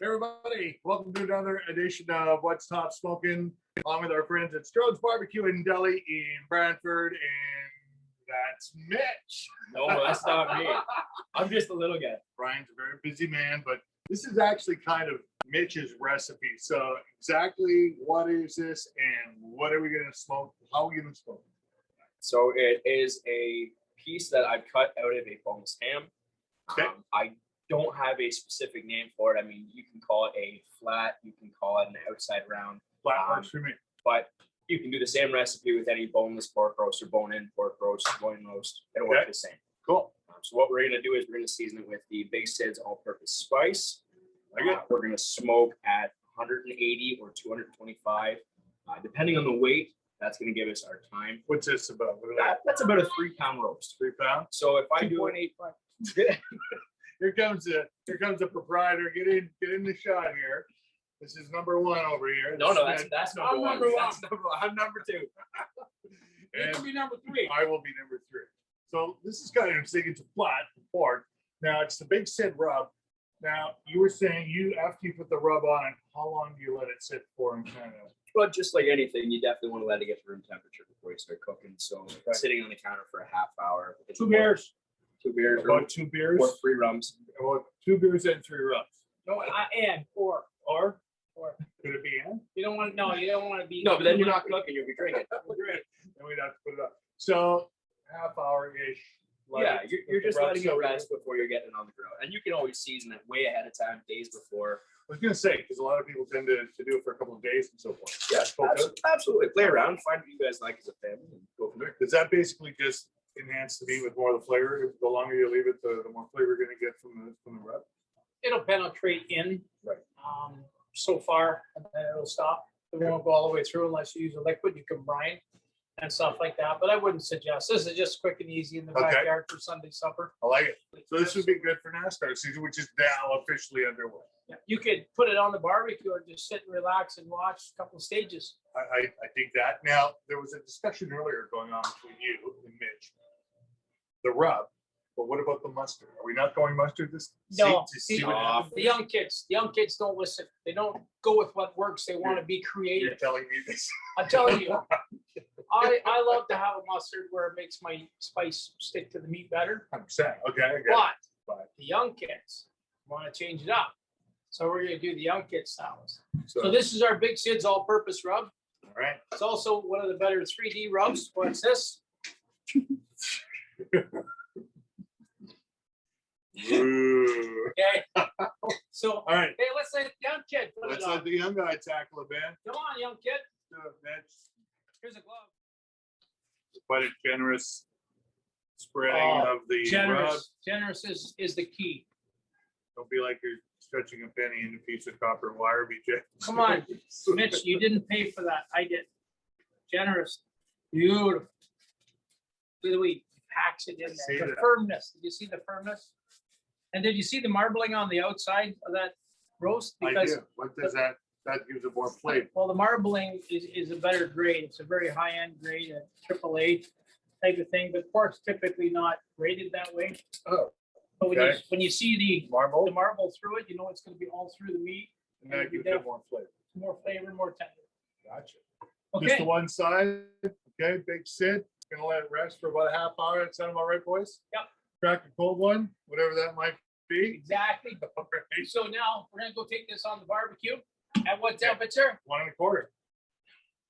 Everybody, welcome to another edition of What's Top Smoking, along with our friends at Strodes BBQ Deli in Brantford, and that's Mitch. No, that's not me. I'm just a little guy. Brian's a very busy man, but this is actually kind of Mitch's recipe. So exactly what is this and what are we going to smoke? How are we going to smoke? So it is a piece that I've cut out of a boneless ham. Okay. I don't have a specific name for it. I mean, you can call it a flat, you can call it an outside round. Flat works for me. But you can do the same recipe with any boneless pork roast or bone-in pork roast, loin roast. It'll work the same. Cool. So what we're going to do is we're going to season it with the Big Sid's all-purpose spice. We're going to smoke at 180 or 225, depending on the weight. That's going to give us our time. What's this about? That's about a 3-pound roast. 3 pounds. So if I do 2.85. Here comes the proprietor. Get in the shot here. This is number one over here. No, that's number one. Number one. That's number one. I'm number two. And you can be number three. I will be number three. So this is kind of sticking to flat pork. Now it's the Big Sid rub. Now you were saying after you put the rub on, how long do you let it sit for and kind of? Well, just like anything, you definitely want to let it get to room temperature before you start cooking. So sitting on the counter for a half hour. 2 beers. 2 beers. About 2 beers. Or 3 rums. About 2 beers and 3 rums. No, and or. Could it be in? You don't want to be. No, but then you're not cooking. You'll be drinking. Then we'd have to put it up. So half hour ish. Yeah, you're just letting it rest before you're getting it on the grill, and you can always season it way ahead of time, days before. I was gonna say because a lot of people tend to do it for a couple of days and so forth. Yeah, absolutely. Play around, find what you guys like as a family, and go from there. Does that basically just enhance the meat with more of the flavor? The longer you leave it, the more flavor you're gonna get from the rub. It'll penetrate in. Right. So far, and then it'll stop. It won't go all the way through unless you use a liquid. You can brine and stuff like that. But I wouldn't suggest. This is just quick and easy in the backyard for Sunday supper. I like it. So this would be good for NASCAR season, which is now officially underway. Yeah. You could put it on the barbecue or just sit and relax and watch a couple of stages. I think that. Now, there was a discussion earlier going on between you and Mitch. The rub, but what about the mustard? Are we not going mustard this? No. See what happens? The young kids don't listen. They don't go with what works. They want to be creative. You're telling me this. I'm telling you. I love to have a mustard where it makes my spice stick to the meat better. 100%. Okay. But the young kids want to change it up. So we're going to do the young kids styles. So this is our Big Sid's all-purpose rub. All right. It's also one of the better 3D rubs. What's this? Ooh. Okay. So all right. Hey, let's let the young kid put Let's it on. let the young guy tackle it, man. Come on, young kid. Mitch. Here's a glove. Quite a generous spreading of the rub. Generous is the key. Don't be like you're stretching a penny in a piece of copper wire, BJ. Come on, Mitch, you didn't pay for that. I did. Generous. Beautiful. Look at the way he packs it in there. The firmness. Did you see the firmness? And did you see the marbling on the outside of that roast? Because I do. What does that gives it more flavor? Well, the marbling is a better grade. It's a very high-end grade, a AAA type of thing, but pork's typically not graded that way. Oh. But when you see the marble through it, you know it's going to be all through the meat. And that gives it more flavor. More flavor, more tender. Gotcha. Okay. Just to one side. Okay, Big Sid. Gonna let it rest for about a half hour. That sound about right, boys? Yep. Crack a cold one, whatever that might be. Exactly. Right. So now we're gonna go take this on the barbecue. At what temperature? 1 1/4.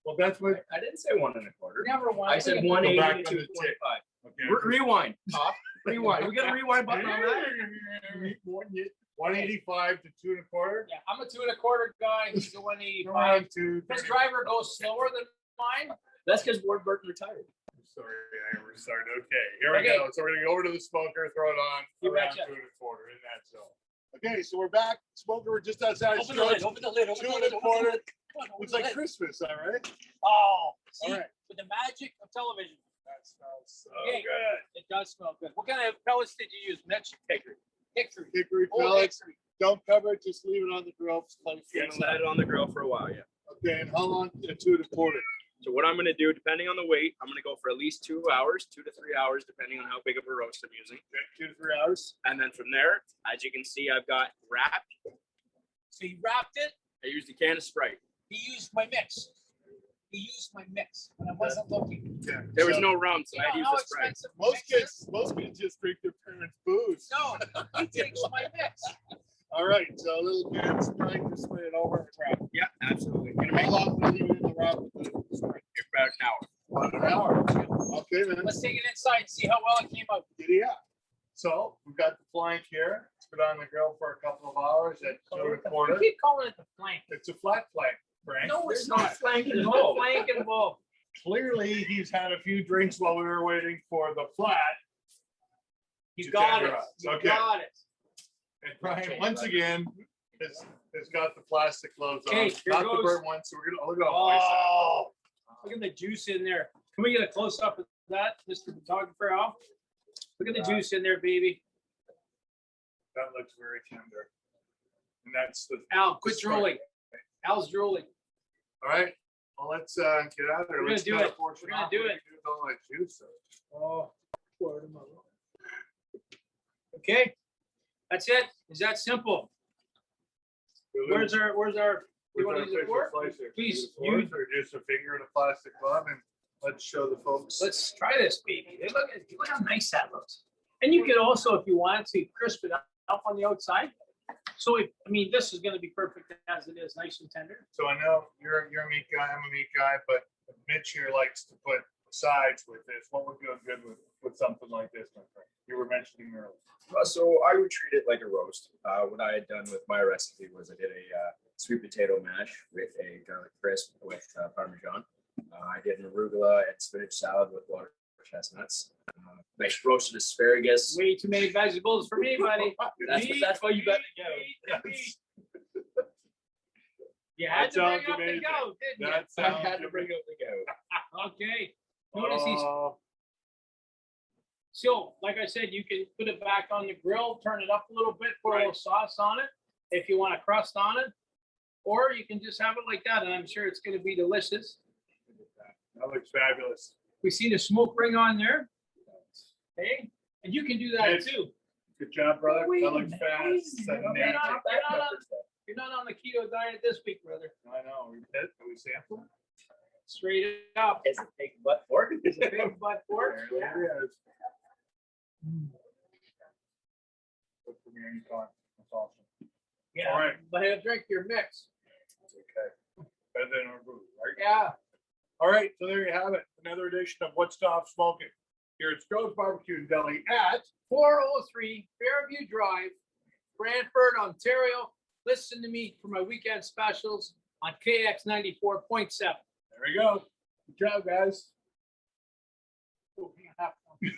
Well, that's what I didn't say 1 1/4. Never one. I said 180 to 225. Okay. Rewind. Toff. Rewind. We got a rewind button on that. 185 to 2 1/4. Yeah, I'm a 2 1/4 guy. He's a 185. This driver goes slower than mine. That's because Ward Burton retired. Sorry, I restarted. Okay, here we go. So we're gonna go over to the smoker, throw it on around 2 1/4 in that zone. Okay, so we're back. Smoker, we're just outside. Open the lid. Open the lid. 2 1/4. Looks like Christmas, all right? Oh, see, all right. With the magic of television. That smells so good. It does smell good. What kind of pellets did you use, Mitch? Hickory. Hickory pellets. Don't cover it. Just leave it on the grill. Let it on the grill for a while, yeah. Okay, and how long? 2 1/4. So what I'm going to do, depending on the weight, I'm going to go for at least 2 hours, 2 to 3 hours, depending on how big of a roast I'm using. Okay, 2 to 3 hours. And then from there, as you can see, I've got wrapped So he wrapped it. I used a can of Sprite. He used my mix. He used my mix when I wasn't looking. Yeah. There was So, no rum, so You I know used how the Sprite. expensive Most kids just drink their parents' booze. No, he takes my mix. all right, so a little can of Sprite to spray it over the crowd. Yeah, absolutely. Gonna How make long will you in the rub with the Sprite? about an hour. About an hour. Okay, then. Let's take it inside and see how well it came out. Giddy up. So we've got the flank here. It's been on the grill for a couple of hours at 2 1/4. You keep calling it the flank. It's a flat flank, Frank. No, it's There's no not. flank There's no involved. flank involved. Clearly, he's had a few drinks while we were waiting for the flat. You To got it. tenderize. You Okay. got it. And Brian, once again, has got the plastic gloves on. Okay, here Not the goes. burnt one, so we're gonna look at Oh, look at the juice in there. Can we get a close up of that, Mr. Photographer Al? Look at the juice in there, baby. That looks very tender. And that's the, Al, quit Sprite. drooling. Al's drooling. all right. Well, let's get out of there. We're Let's gonna do cut it. a portion We're gonna off. do What it. do with all that juice? Oh, Lord of my Lord. Okay, that's it. Is that simple? Where's our, you want to use a fork? Please, you, Or just a finger in a plastic glove, and let's show the folks. let's try this, baby. Look how nice that looks. And you could also, if you wanted to, crisp it up on the outside. So if, I mean, this is gonna be perfect as it is, nice and tender. So I know you're a meat guy, I'm a meat guy, but Mitch here likes to put sides with this. What would go good with something like this, my friend? You were mentioning earlier. So I would treat it like a roast. What I had done with my recipe was I did a sweet potato mash with a garlic crisp with Parmesan. I did an arugula and spinach salad with water chestnuts. Nice roasted asparagus. Way too many vegetables for me, buddy. That's why you got to go. Meat. You had to bring up the amazing. goat, didn't you? That I sounds had to bring up the go. Okay. Notice he's, so like I said, you can put it back on the grill, turn it up a little bit, put a little sauce on it if you want a crust on it. Or you can just have it like that, and I'm sure it's gonna be delicious. that looks fabulous. We see the smoke ring on there. Okay, and you can do that Yes. too. Good job, brother. Wait That a looks minute, fast. wait a minute. and You're neat. not- You're not on the keto diet this week, brother. I know. We did. Can we sample? Straight up. Is it big butt fork? It's a big butt pork. There it is. Good for me anytime. That's awesome. All Yeah, right. but I'll drink your mix. Okay. Better than our food, right? Yeah. All right, so there you have it. Another edition of What's Toff Smoking here at Strodes BBQ Deli at 403 Fairview Drive, Brantford, Ontario. Listen to me for my weekend specials on KX 94.7. There we go. Good job, guys. Oh, hang on, half one.